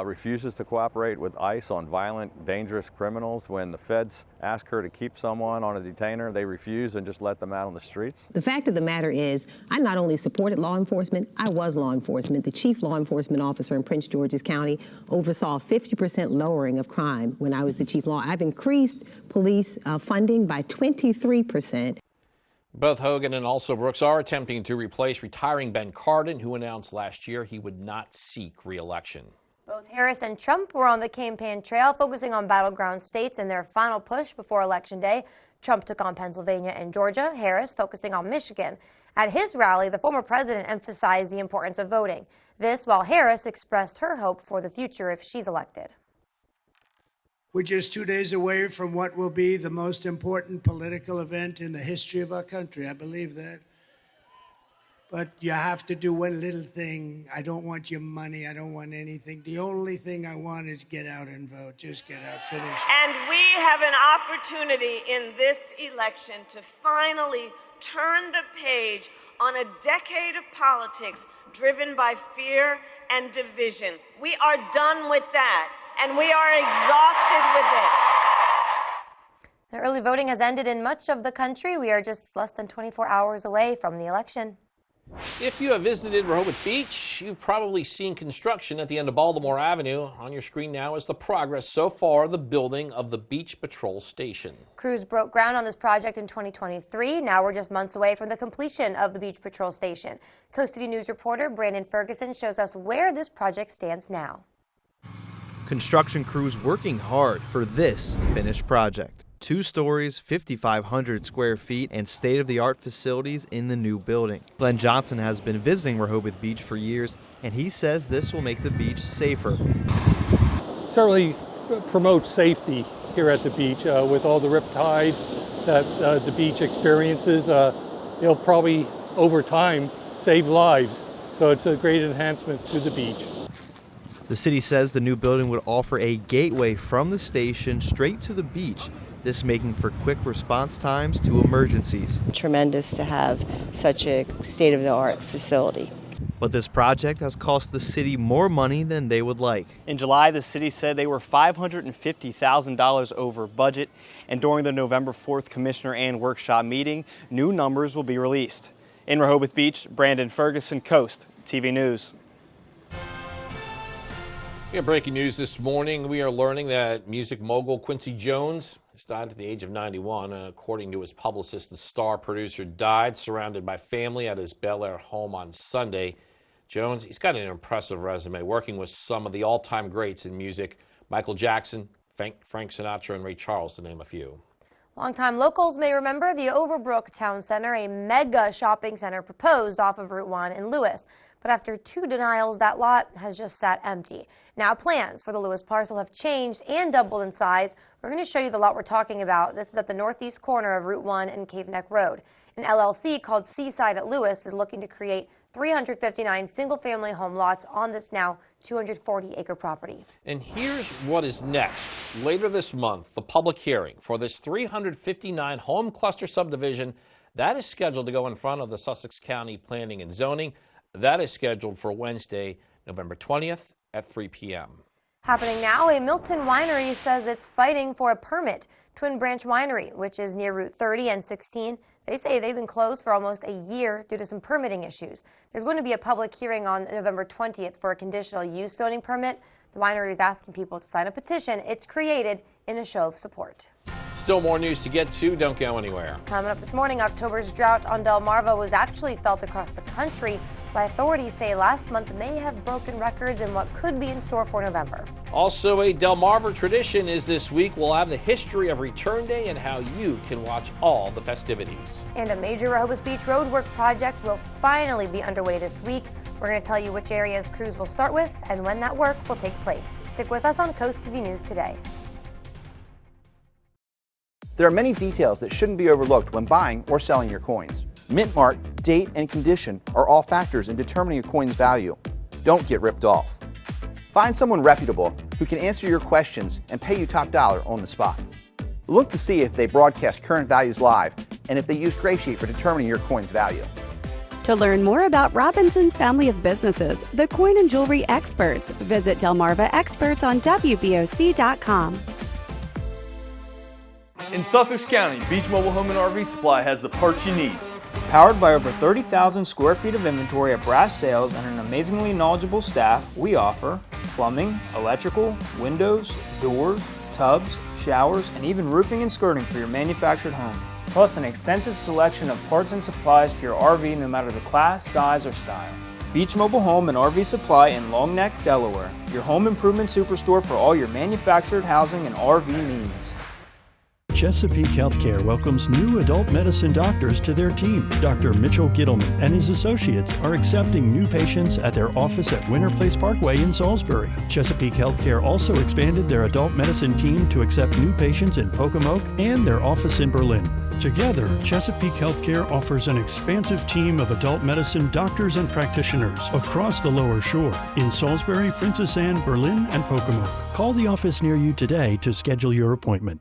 refuses to cooperate with ICE on violent, dangerous criminals. When the feds ask her to keep someone on a detainer, they refuse and just let them out on the streets. The fact of the matter is, I not only supported law enforcement, I was law enforcement. The chief law enforcement officer in Prince George's County oversaw 50% lowering of crime when I was the chief law. I've increased police funding by 23%. Both Hogan and Alsobrooks are attempting to replace retiring Ben Cardin, who announced last year he would not seek re-election. Both Harris and Trump were on the campaign trail, focusing on battleground states in their final push before Election Day. Trump took on Pennsylvania and Georgia, Harris focusing on Michigan. At his rally, the former president emphasized the importance of voting. This while Harris expressed her hope for the future if she's elected. We're just 2 days away from what will be the most important political event in the history of our country. I believe that. But you have to do one little thing. I don't want your money. I don't want anything. The only thing I want is get out and vote. Just get out, finish. And we have an opportunity in this election to finally turn the page on a decade of politics driven by fear and division. We are done with that. And we are exhausted with it. Early voting has ended in much of the country. We are just less than 24 hours away from the election. If you have visited Rehoboth Beach, you've probably seen construction at the end of Baltimore Avenue. On your screen now is the progress so far of the building of the Beach Patrol Station. Crews broke ground on this project in 2023. Now we're just months away from the completion of the Beach Patrol Station. CoastTV News reporter Brandon Ferguson shows us where this project stands now. Construction crews working hard for this finished project. 2 stories, 5,500 square feet, and state-of-the-art facilities in the new building. Glenn Johnson has been visiting Rehoboth Beach for years, and he says this will make the beach safer. Certainly promotes safety here at the beach with all the rip tides that the beach experiences. It'll probably, over time, save lives. So it's a great enhancement to the beach. The city says the new building would offer a gateway from the station straight to the beach, this making for quick response times to emergencies. Tremendous to have such a state-of-the-art facility. But this project has cost the city more money than they would like. In July, the city said they were $550,000 over budget, and during the November 4th Commissioner and Workshop meeting, new numbers will be released. In Rehoboth Beach, Brandon Ferguson, Coast TV News. We have breaking news this morning. We are learning that music mogul Quincy Jones has died at the age of 91. According to his publicist, the star producer died surrounded by family at his Bel Air home on Sunday. Jones, he's got an impressive resume, working with some of the all-time greats in music, Michael Jackson, Frank Sinatra, and Ray Charles, to name a few. Longtime locals may remember the Overbrook Town Center, a mega shopping center proposed off of Route 1 in Lewis. But after 2 denials, that lot has just sat empty. Now plans for the Lewis parcel have changed and doubled in size. We're going to show you the lot we're talking about. This is at the northeast corner of Route 1 and Cave Neck Road. An LLC called Seaside at Lewis is looking to create 359 single-family home lots on this now 240-acre property. And here's what is next. Later this month, the public hearing for this 359 home cluster subdivision, that is scheduled to go in front of the Sussex County Planning and Zoning. That is scheduled for Wednesday, November 20th at 3 p.m. Happening now, a Milton winery says it's fighting for a permit. Twin Branch Winery, which is near Route 30 and 16, they say they've been closed for almost a year due to some permitting issues. There's going to be a public hearing on November 20th for a conditional use zoning permit. The winery is asking people to sign a petition it's created in a show of support. Still more news to get to. Don't go anywhere. Coming up this morning, October's drought on Delmarva was actually felt across the country, but authorities say last month may have broken records in what could be in store for November. Also, a Delmarva tradition is this week. We'll have the history of Return Day and how you can watch all the festivities. And a major Rehoboth Beach roadwork project will finally be underway this week. We're going to tell you which areas crews will start with and when that work will take place. Stick with us on CoastTV News Today. There are many details that shouldn't be overlooked when buying or selling your coins. Mint mark, date, and condition are all factors in determining a coin's value. Don't get ripped off. Find someone reputable who can answer your questions and pay you top dollar on the spot. Look to see if they broadcast current values live and if they use Graysheet for determining your coin's value. To learn more about Robinson's family of businesses, the coin and jewelry experts, visit Delmarva Experts on WBOC.com. In Sussex County, Beach Mobile Home and RV Supply has the parts you need. Powered by over 30,000 square feet of inventory at brass sales and an amazingly knowledgeable staff, we offer plumbing, electrical, windows, doors, tubs, showers, and even roofing and skirting for your manufactured home. Plus an extensive selection of parts and supplies for your RV no matter the class, size, or style. Beach Mobile Home and RV Supply in Long Neck, Delaware. Your home improvement superstore for all your manufactured housing and RV needs. Chesapeake Healthcare welcomes new adult medicine doctors to their team. Dr. Mitchell Gittleman and his associates are accepting new patients at their office at Winter Place Parkway in Salisbury. Chesapeake Healthcare also expanded their adult medicine team to accept new patients in Pocomoke and their office in Berlin. Together, Chesapeake Healthcare offers an expansive team of adult medicine doctors and practitioners across the Lower Shore in Salisbury, Princess Anne, Berlin, and Pocomoke. Call the office near you today to schedule your appointment.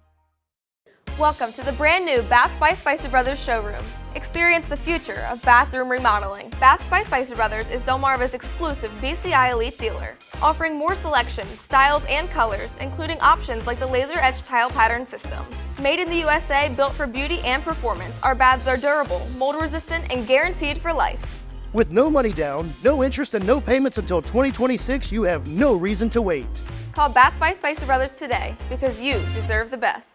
Welcome to the brand new Baths by Spicer Brothers showroom. Experience the future of bathroom remodeling. Baths by Spicer Brothers is Delmarva's exclusive BCI Elite dealer, offering more selections, styles, and colors, including options like the laser etch tile pattern system. Made in the USA, built for beauty and performance, our baths are durable, mold resistant, and guaranteed for life. With no money down, no interest, and no payments until 2026, you have no reason to wait. Call Baths by Spicer Brothers today, because you deserve the best.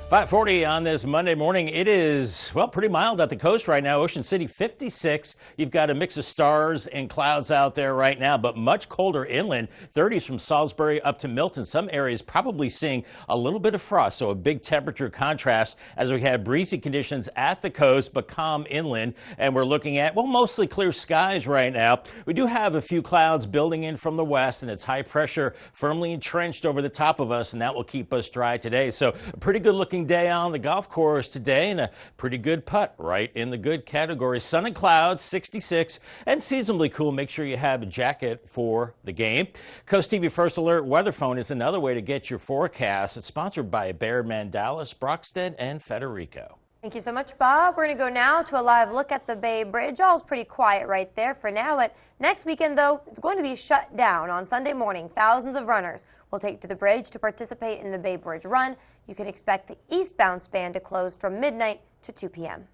5:40 on this Monday morning. It is, well, pretty mild at the coast right now. Ocean City, 56. You've got a mix of stars and clouds out there right now, but much colder inland. 30s from Salisbury up to Milton. Some areas probably seeing a little bit of frost, so a big temperature contrast as we have breezy conditions at the coast, but calm inland. And we're looking at, well, mostly clear skies right now. We do have a few clouds building in from the west, and it's high pressure firmly entrenched over the top of us, and that will keep us dry today. So a pretty good looking day on the golf course today, and a pretty good putt right in the good category. Sun and clouds, 66, and seasonably cool. Make sure you have a jacket for the game. CoastTV First Alert Weather Phone is another way to get your forecast. It's sponsored by Baird Mandalis, Brockstead, and Federico. Thank you so much, Bob. We're going to go now to a live look at the Bay Bridge. All's pretty quiet right there for now, but next weekend, though, it's going to be shut down on Sunday morning. Thousands of runners will take to the bridge to participate in the Bay Bridge Run. You can expect the eastbound span to close from midnight to 2 p.m.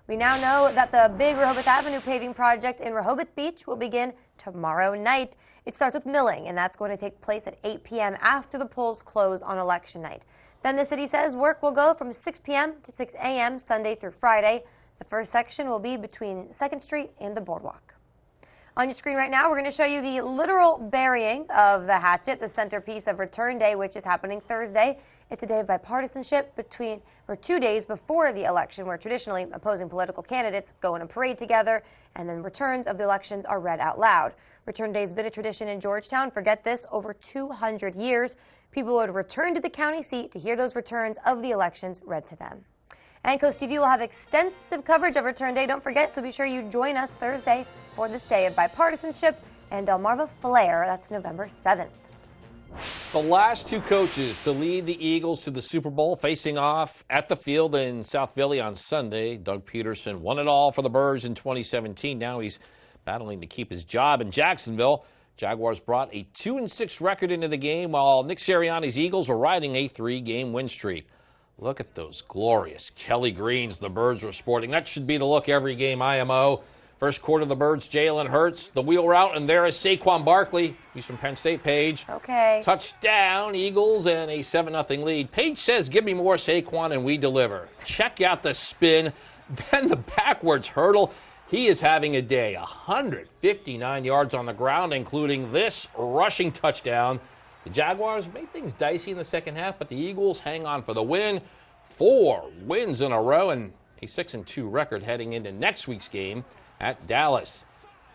We now know that the big Rehoboth Avenue paving project in Rehoboth Beach will begin tomorrow night. It starts with milling, and that's going to take place at 8 p.m. after the polls close on election night. Then the city says work will go from 6 p.m. to 6 a.m. Sunday through Friday. The first section will be between 2nd Street and the boardwalk. On your screen right now, we're going to show you the literal burying of the hatchet, the centerpiece of Return Day, which is happening Thursday. It's a day of bipartisanship 2 days before the election, where traditionally opposing political candidates go in a parade together, and then returns of the elections are read out loud. Return Day has been a tradition in Georgetown for, get this, over 200 years. People would return to the county seat to hear those returns of the elections read to them. And CoastTV will have extensive coverage of Return Day. Don't forget, so be sure you join us Thursday for this day of bipartisanship and Delmarva Flair. That's November 7th. The last two coaches to lead the Eagles to the Super Bowl facing off at the field in South Philly on Sunday. Doug Peterson won it all for the Birds in 2017. Now he's battling to keep his job in Jacksonville. Jaguars brought a 2-6 record into the game, while Nick Sirianni's Eagles were riding a 3-game win streak. Look at those glorious Kelly greens the Birds were sporting. That should be the look every game, IMO. First quarter, the Birds, Jalen Hurts, the wheel route, and there is Saquon Barkley. He's from Penn State, Paige. Okay. Touchdown, Eagles, and a 7-0 lead. Paige says, give me more Saquon, and we deliver. Check out the spin, then the backwards hurdle. He is having a day. 159 yards on the ground, including this rushing touchdown. The Jaguars made things dicey in the second half, but the Eagles hang on for the win. 4 wins in a row and a 6-2 record heading into next week's game at Dallas.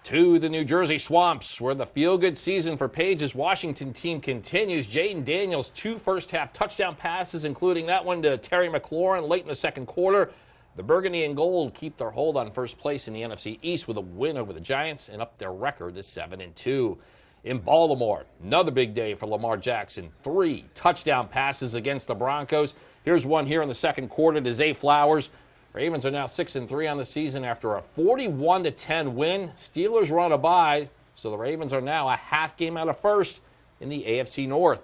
To the New Jersey Swamps, where the feel-good season for Paige's Washington team continues. Jaden Daniels, 2 first-half touchdown passes, including that one to Terry McLaurin late in the second quarter. The Burgundy and Gold keep their hold on first place in the NFC East with a win over the Giants and up their record to 7-2. In Baltimore, another big day for Lamar Jackson. 3 touchdown passes against the Broncos. Here's one here in the second quarter to Zay Flowers. Ravens are now 6-3 on the season after a 41-10 win. Steelers run a bye, so the Ravens are now a half game out of first in the AFC North.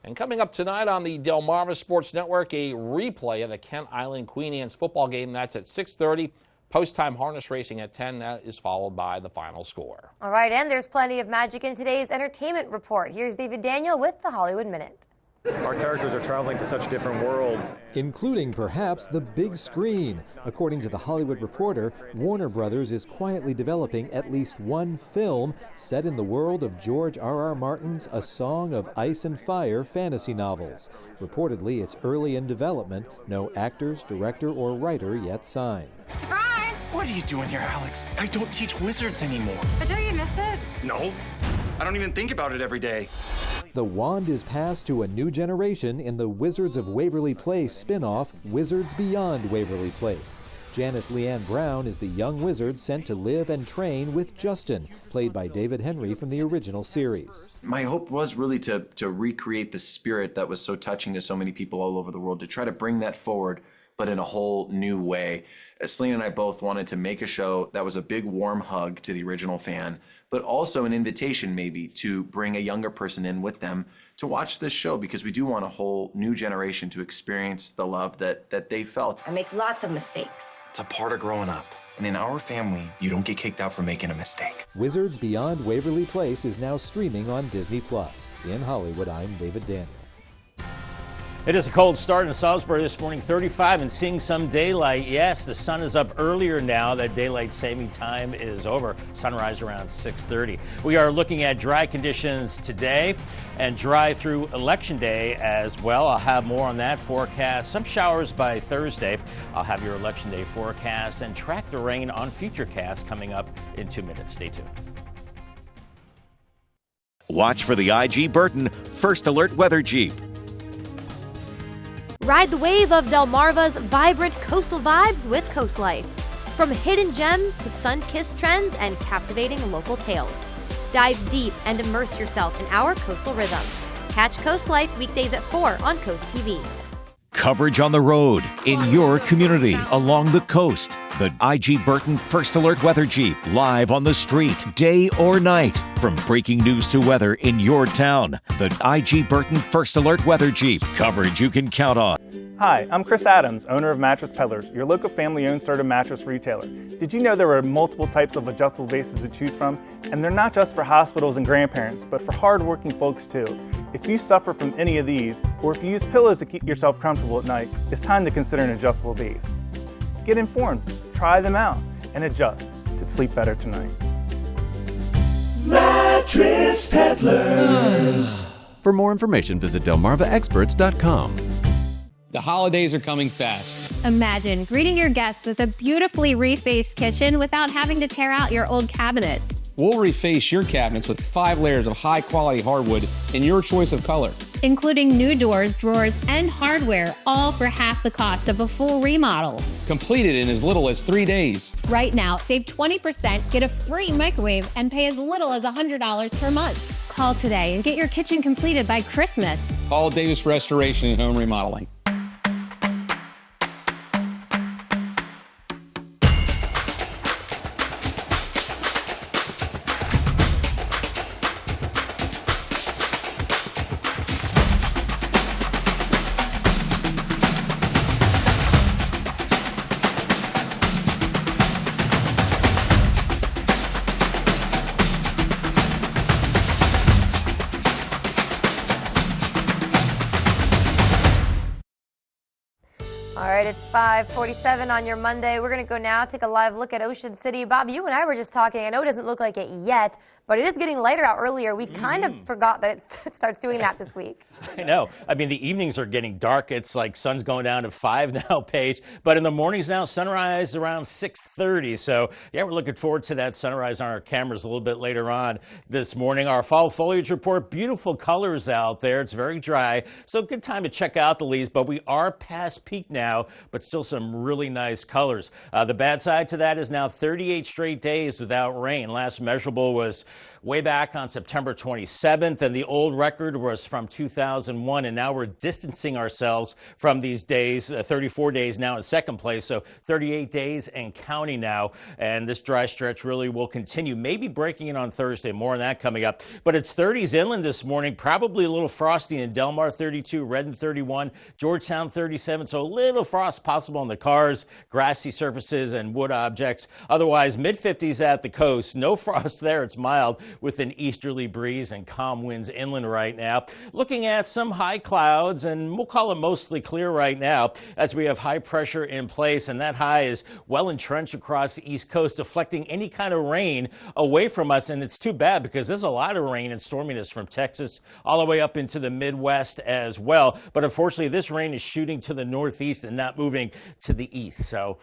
And coming up tonight on the Delmarva Sports Network, a replay of the Kent Island Queen Anne's football game. That's at 6:30. Post-time harness racing at 10. That is followed by the final score. All right, and there's plenty of magic in today's entertainment report. Here's David Daniel with the Hollywood Minute. Our characters are traveling to such different worlds. Including perhaps the big screen. According to The Hollywood Reporter, Warner Brothers is quietly developing at least one film set in the world of George R.R. Martin's A Song of Ice and Fire fantasy novels. Reportedly, it's early in development. No actors, director, or writer yet signed. Surprise! What are you doing here, Alex? I don't teach wizards anymore. But don't you miss it? No, I don't even think about it every day. The wand is passed to a new generation in the Wizards of Waverly Place spin-off, Wizards Beyond Waverly Place. Janice Leanne Brown is the young wizard sent to live and train with Justin, played by David Henry from the original series. My hope was really to recreate the spirit that was so touching to so many people all over the world, to try to bring that forward, but in a whole new way. Selena and I both wanted to make a show that was a big warm hug to the original fan, but also an invitation maybe to bring a younger person in with them to watch this show, because we do want a whole new generation to experience the love that they felt. I make lots of mistakes. It's a part of growing up. And in our family, you don't get kicked out for making a mistake. Wizards Beyond Waverly Place is now streaming on Disney+. In Hollywood, I'm David Daniel. It is a cold start in Salisbury this morning, 35 and seeing some daylight. Yes, the sun is up earlier now. That daylight saving time is over. Sunrise around 6:30. We are looking at dry conditions today and dry through Election Day as well. I'll have more on that forecast. Some showers by Thursday. I'll have your Election Day forecast and track the rain on Futurecast coming up in 2 minutes. Stay tuned. Watch for the IG Burton First Alert Weather Jeep. Ride the wave of Delmarva's vibrant coastal vibes with Coast Life. From hidden gems to sun-kissed trends and captivating local tales. Dive deep and immerse yourself in our coastal rhythm. Catch Coast Life weekdays at 4 on CoastTV. Coverage on the road, in your community, along the coast. The IG Burton First Alert Weather Jeep, live on the street, day or night. From breaking news to weather in your town. The IG Burton First Alert Weather Jeep, coverage you can count on. Hi, I'm Chris Adams, owner of Mattress Peddlers, your local family-owned starter mattress retailer. Did you know there are multiple types of adjustable bases to choose from? And they're not just for hospitals and grandparents, but for hard-working folks too. If you suffer from any of these, or if you use pillows to keep yourself comfortable at night, it's time to consider an adjustable base. Get informed, try them out, and adjust to sleep better tonight. Mattress Peddlers. For more information, visit delmarvaexperts.com. The holidays are coming fast. Imagine greeting your guests with a beautifully refaced kitchen without having to tear out your old cabinets. We'll reface your cabinets with 5 layers of high-quality hardwood in your choice of color, including new doors, drawers, and hardware, all for half the cost of a full remodel. completed in as little as 3 days. Right now, save 20%, get a free microwave, and pay as little as $100 per month. Call today and get your kitchen completed by Christmas. Paul Davis Restoration and Home Remodeling. All right, it's 5:47 on your Monday. We're going to go now take a live look at Ocean City. Bob, you and I were just talking. I know it doesn't look like it yet, but it is getting lighter out earlier. We kind of forgot that it starts doing that this week. I know. I mean, the evenings are getting dark. It's like sun's going down to 5 now, Paige. But in the mornings now, sunrise around 6:30. So, yeah, we're looking forward to that sunrise on our cameras a little bit later on this morning. Our fall foliage report, beautiful colors out there. It's very dry. So, good time to check out the leaves. But we are past peak now, but still some really nice colors. The bad side to that is now 38 straight days without rain. Last measurable was way back on September 27th, and the old record was from 2001, and now we're distancing ourselves from these days, 34 days now in second place, so 38 days and counting now, and this dry stretch really will continue, maybe breaking in on Thursday. More on that coming up, but it's 30s inland this morning, probably a little frosty in Delmar 32, Redden 31, Georgetown 37, so a little little frost possible on the cars, grassy surfaces, and wood objects. Otherwise, mid-50s at the coast. No frost there. It's mild with an easterly breeze and calm winds inland right now. Looking at some high clouds, and we'll call it mostly clear right now as we have high pressure in place, and that high is well entrenched across the east coast, deflecting any kind of rain away from us. And it's too bad because there's a lot of rain and storminess from Texas all the way up into the Midwest as well. But unfortunately, this rain is shooting to the northeast and not moving to the east. So,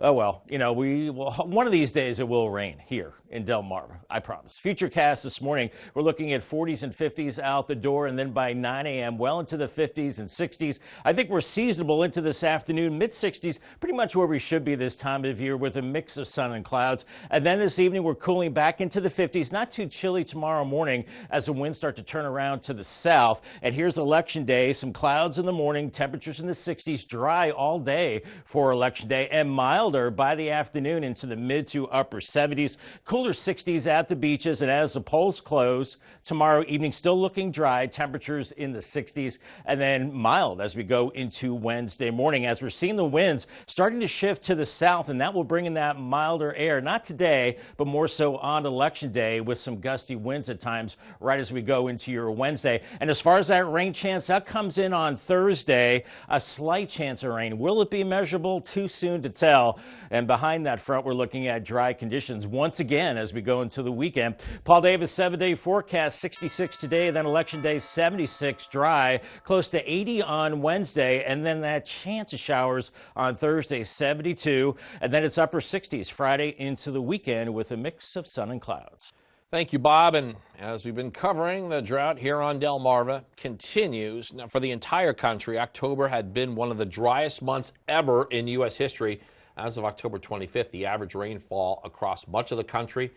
oh well, you know, one of these days it will rain here in Delmarva, I promise. Futurecast this morning, we're looking at 40s and 50s out the door, and then by 9 a.m. well into the 50s and 60s. I think we're seasonable into this afternoon, mid-60s, pretty much where we should be this time of year with a mix of sun and clouds. And then this evening, we're cooling back into the 50s. Not too chilly tomorrow morning as the winds start to turn around to the south. And here's Election Day, some clouds in the morning, temperatures in the 60s, dry all day for Election Day, and milder by the afternoon into the mid to upper 70s. Cooler 60s at the beaches, and as the polls close tomorrow evening, still looking dry, temperatures in the 60s, and then mild as we go into Wednesday morning as we're seeing the winds starting to shift to the south, and that will bring in that milder air, not today, but more so on Election Day with some gusty winds at times right as we go into your Wednesday. And as far as that rain chance, that comes in on Thursday, a slight chance of rain. Will it be measurable? Too soon to tell. And behind that front, we're looking at dry conditions once again as we go into the weekend. Paul Davis 7-day forecast, 66 today, then Election Day 76, dry, close to 80 on Wednesday, and then that chance of showers on Thursday 72, and then it's upper 60s Friday into the weekend with a mix of sun and clouds. Thank you, Bob. And as we've been covering, the drought here on Delmarva continues. Now, for the entire country, October had been one of the driest months ever in U.S. history. As of October 25th, the average rainfall across much of the country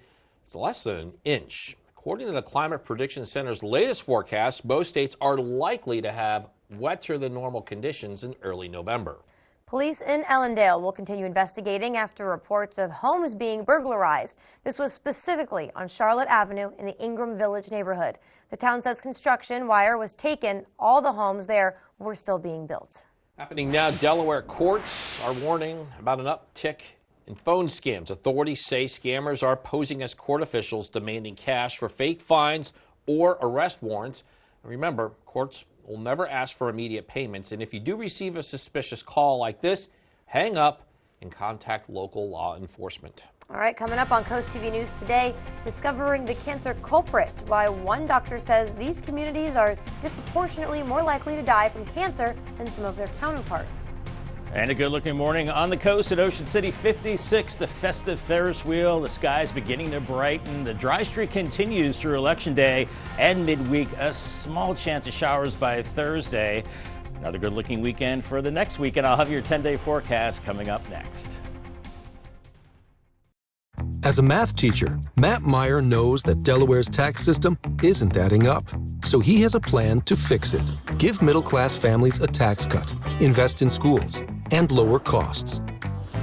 is less than an inch. According to the Climate Prediction Center's latest forecast, most states are likely to have wetter than normal conditions in early November. Police in Ellendale will continue investigating after reports of homes being burglarized. This was specifically on Charlotte Avenue in the Ingram Village neighborhood. The town says construction wire was taken. All the homes there were still being built. Happening now, Delaware courts are warning about an uptick in phone scams. Authorities say scammers are posing as court officials demanding cash for fake fines or arrest warrants. And remember, courts will never ask for immediate payments. And if you do receive a suspicious call like this, hang up and contact local law enforcement. All right, coming up on CoastTV News today, discovering the cancer culprit, why one doctor says these communities are disproportionately more likely to die from cancer than some of their counterparts. And a good-looking morning on the coast at Ocean City, 56, the festive Ferris wheel. The sky's beginning to brighten. The dry streak continues through Election Day and midweek. A small chance of showers by Thursday. Another good-looking weekend for the next weekend. I'll have your 10-day forecast coming up next. As a math teacher, Matt Meyer knows that Delaware's tax system isn't adding up. So he has a plan to fix it. Give middle-class families a tax cut, invest in schools, and lower costs.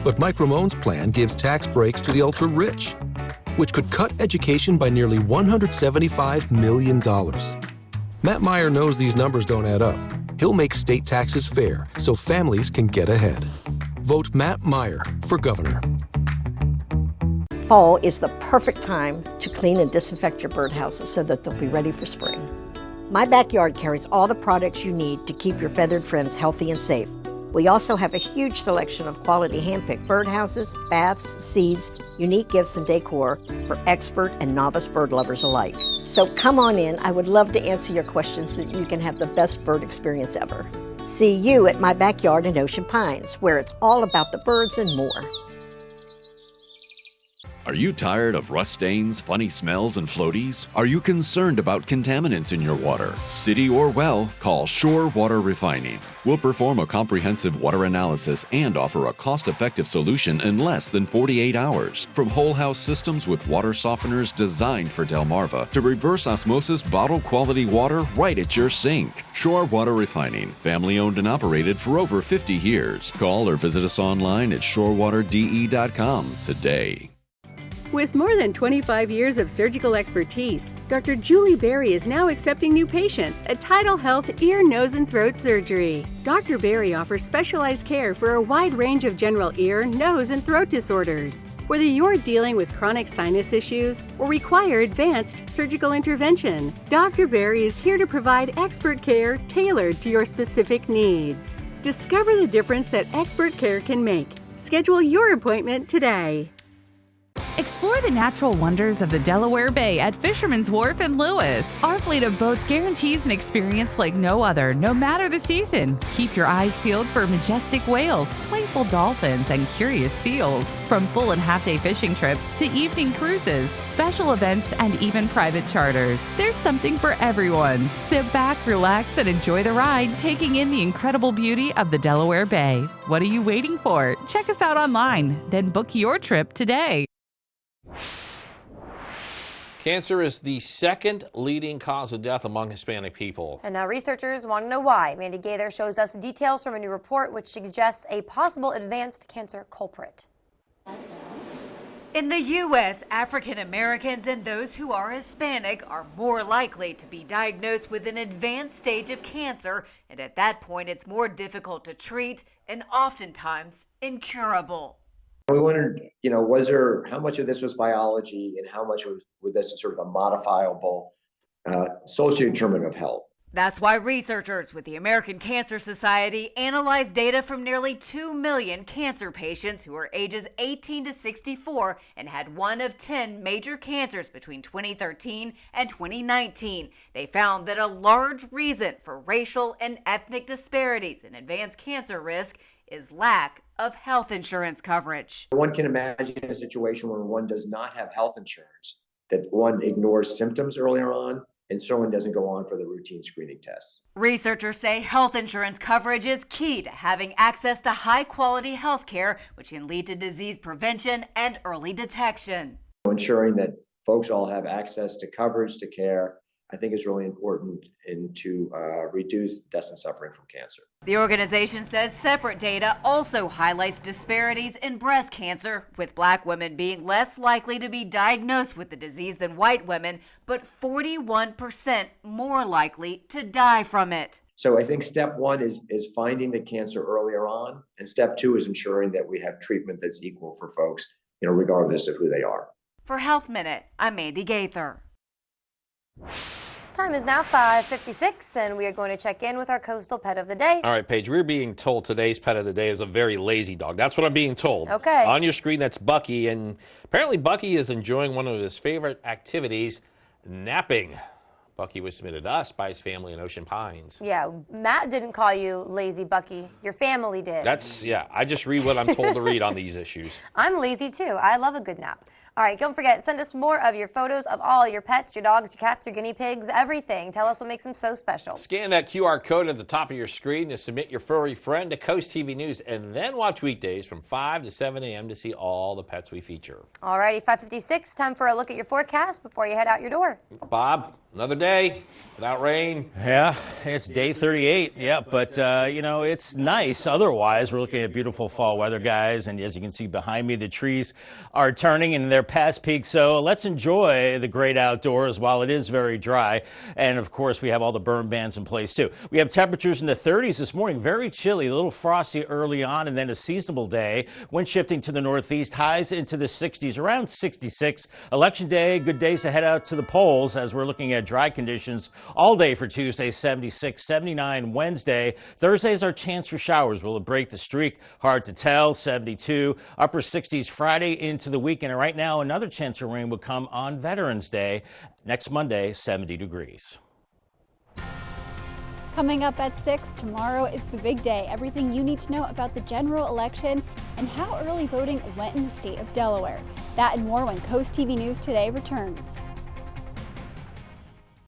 But Mike Ramone's plan gives tax breaks to the ultra-rich, which could cut education by nearly $175 million. Matt Meyer knows these numbers don't add up. He'll make state taxes fair so families can get ahead. Vote Matt Meyer for governor. Fall is the perfect time to clean and disinfect your birdhouses so that they'll be ready for spring. My backyard carries all the products you need to keep your feathered friends healthy and safe. We also have a huge selection of quality hand-picked birdhouses, baths, seeds, unique gifts and decor for expert and novice bird lovers alike. So come on in. I would love to answer your questions so that you can have the best bird experience ever. See you at my backyard in Ocean Pines, where it's all about the birds and more. Are you tired of rust stains, funny smells, and floaties? Are you concerned about contaminants in your water? City or well, call Shore Water Refining. We'll perform a comprehensive water analysis and offer a cost-effective solution in less than 48 hours. From whole house systems with water softeners designed for Delmarva to reverse osmosis bottled quality water right at your sink. Shore Water Refining, family owned and operated for over 50 years. Call or visit us online at shorewaterde.com today. With more than 25 years of surgical expertise, Dr. Julie Berry is now accepting new patients at Tidal Health Ear, Nose, and Throat Surgery. Dr. Berry offers specialized care for a wide range of general ear, nose, and throat disorders. Whether you're dealing with chronic sinus issues or require advanced surgical intervention, Dr. Berry is here to provide expert care tailored to your specific needs. Discover the difference that expert care can make. Schedule your appointment today. Explore the natural wonders of the Delaware Bay at Fisherman's Wharf in Lewis. Our fleet of boats guarantees an experience like no other, no matter the season. Keep your eyes peeled for majestic whales, playful dolphins, and curious seals. From full and half-day fishing trips to evening cruises, special events, and even private charters, there's something for everyone. Sit back, relax, and enjoy the ride, taking in the incredible beauty of the Delaware Bay. What are you waiting for? Check us out online, then book your trip today. Cancer is the second leading cause of death among Hispanic people. And now researchers want to know why. Mandy Gaither shows us details from a new report which suggests a possible advanced cancer culprit. In the U.S., African Americans and those who are Hispanic are more likely to be diagnosed with an advanced stage of cancer, and at that point it's more difficult to treat and oftentimes incurable. We wondered, how much of this was biology and how much was this sort of a modifiable social determinant of health? That's why researchers with the American Cancer Society analyzed data from nearly 2 million cancer patients who are ages 18 to 64 and had one of 10 major cancers between 2013 and 2019. They found that a large reason for racial and ethnic disparities in advanced cancer risk is lack of health insurance coverage. One can imagine a situation where one does not have health insurance, that one ignores symptoms earlier on, and someone doesn't go on for the routine screening tests. Researchers say health insurance coverage is key to having access to high-quality health care, which can lead to disease prevention and early detection. Ensuring that folks all have access to coverage, to care, I think is really important to reduce deaths and suffering from cancer. The organization says separate data also highlights disparities in breast cancer, with Black women being less likely to be diagnosed with the disease than white women, but 41% more likely to die from it. So I think step one is finding the cancer earlier on, and step two is ensuring that we have treatment that's equal for folks, regardless of who they are. For Health Minute, I'm Mandy Gaither. Time is now 5:56, and we are going to check in with our coastal pet of the day. All right, Paige, we're being told today's pet of the day is a very lazy dog. That's what I'm being told. Okay. On your screen, that's Bucky, and apparently Bucky is enjoying one of his favorite activities, napping. Bucky was submitted to us by his family in Ocean Pines. Yeah, Matt didn't call you lazy, Bucky. Your family did. I just read what I'm told to read on these issues. I'm lazy too. I love a good nap. All right, don't forget, send us more of your photos of all your pets, your dogs, your cats, your guinea pigs, everything. Tell us what makes them so special. Scan that QR code at the top of your screen to submit your furry friend to Coast TV News, and then watch weekdays from 5 to 7 a.m. to see all the pets we feature. All righty, 5:56, time for a look at your forecast before you head out your door. Bob, another day without rain. Yeah, it's day 38. Yeah, but, it's nice. Otherwise, we're looking at beautiful fall weather, guys. And as you can see behind me, the trees are turning in their past peak. So let's enjoy the great outdoors while it is very dry. And, of course, we have all the burn bans in place, too. We have temperatures in the 30s this morning. Very chilly, a little frosty early on, and then a seasonable day. Wind shifting to the northeast, highs into the 60s, around 66. Election day, good days to head out to the polls as we're looking at dry conditions all day for Tuesday, 76, 79 Wednesday. Thursday's our chance for showers. Will it break the streak? Hard to tell. 72, upper 60s Friday into the weekend. And right now, another chance of rain will come on Veterans Day. Next Monday, 70 degrees. Coming up at 6, tomorrow is the big day. Everything you need to know about the general election and how early voting went in the state of Delaware. That and more when Coast TV News Today returns.